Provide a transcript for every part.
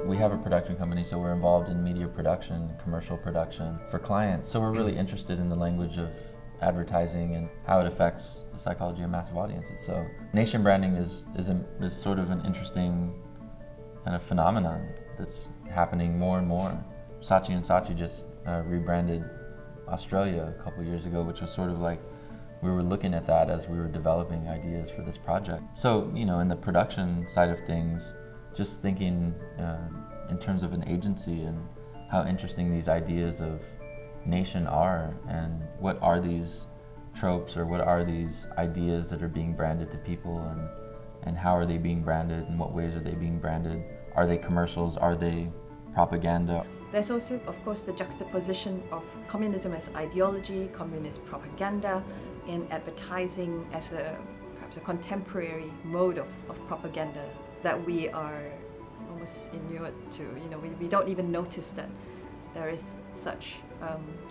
We have a production company, so we're involved in media production, commercial production for clients. So we're really interested in the language of advertising and how it affects the psychology of massive audiences. So nation branding is sort of an interesting kind of phenomenon that's happening more and more. Saatchi & Saatchi just rebranded Australia a couple years ago, which was sort of like we were looking at that as we were developing ideas for this project. So, you know, in the production side of things, just thinking in terms of an agency and how interesting these ideas of nation are, and what are these tropes or what are these ideas that are being branded to people, and how are they being branded, in what ways are they being branded? Are they commercials? Are they propaganda? There's also, of course, the juxtaposition of communism as ideology, communist propaganda, and advertising as perhaps a contemporary mode of propaganda that we are almost inured to. You know, we don't even notice that there is such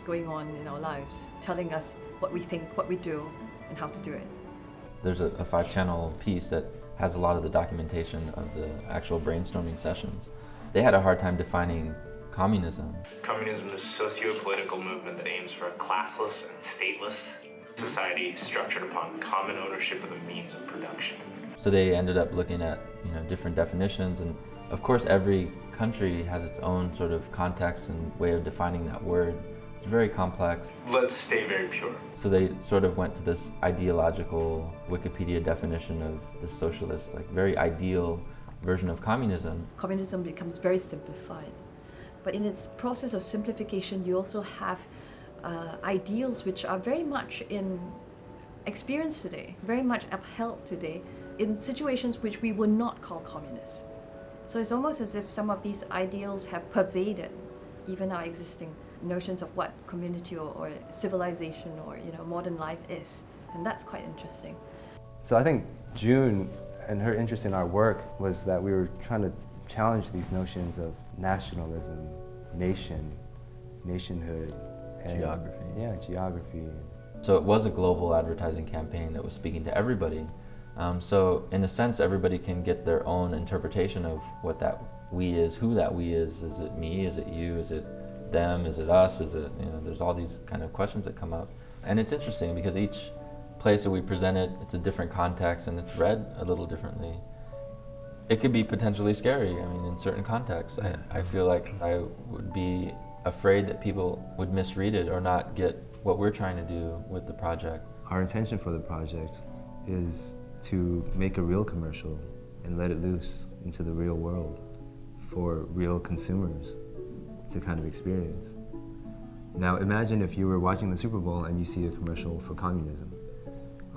going on in our lives, telling us what we think, what we do, and how to do it. There's a 5-channel piece that has a lot of the documentation of the actual brainstorming sessions. They had a hard time defining communism. Communism is a socio-political movement that aims for a classless and stateless society structured upon common ownership of the means of production. So they ended up looking at, you know, different definitions, and of course every country has its own sort of context and way of defining that word. It's very complex. Let's stay very pure. So they sort of went to this ideological Wikipedia definition of the socialist, like very ideal version of communism. Communism becomes very simplified. But in its process of simplification, you also have ideals which are very much in experience today, very much upheld today in situations which we would not call communist. So it's almost as if some of these ideals have pervaded even our existing notions of what community or civilization or, you know, modern life is. And that's quite interesting. So I think June and her interest in our work was that we were trying to challenge these notions of nationalism, nationhood, and geography. Yeah, geography. So it was a global advertising campaign that was speaking to everybody. So in a sense, everybody can get their own interpretation of what that we is, who that we is. Is it me? Is it you? Is it them? Is it us? Is it, you know, there's all these kind of questions that come up. And it's interesting because each place that we present it, it's a different context and it's read a little differently. It could be potentially scary. I mean, in certain contexts, I feel like I would be afraid that people would misread it or not get what we're trying to do with the project. Our intention for the project is to make a real commercial and let it loose into the real world for real consumers to kind of experience. Now imagine if you were watching the Super Bowl and you see a commercial for communism,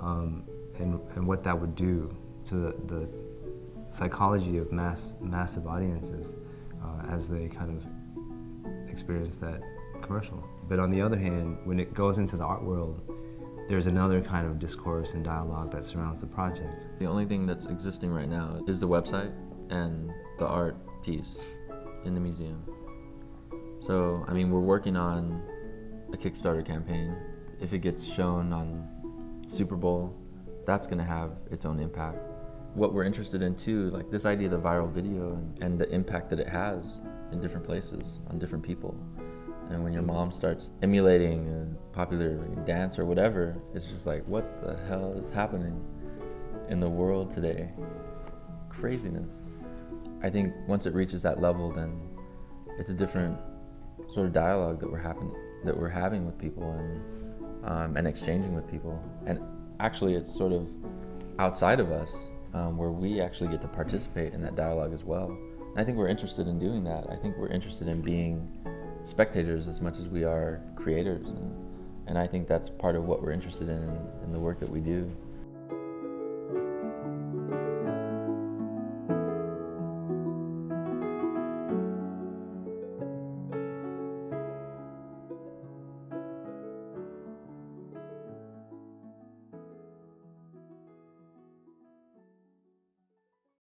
and what that would do to the psychology of massive audiences as they kind of experience that commercial. But on the other hand, when it goes into the art world, there's another kind of discourse and dialogue that surrounds the project. The only thing that's existing right now is the website and the art piece in the museum. So, I mean, we're working on a Kickstarter campaign. If it gets shown on Super Bowl, that's gonna have its own impact. What we're interested in too, like this idea of the viral video and the impact that it has in different places, on different people. And when your mom starts emulating a popular dance or whatever, it's just like, what the hell is happening in the world today? Craziness. I think once it reaches that level, then it's a different sort of dialogue that we're having with people and exchanging with people. And actually, it's sort of outside of us where we actually get to participate in that dialogue as well. And I think we're interested in doing that. I think we're interested in being spectators as much as we are creators, and I think that's part of what we're interested in the work that we do.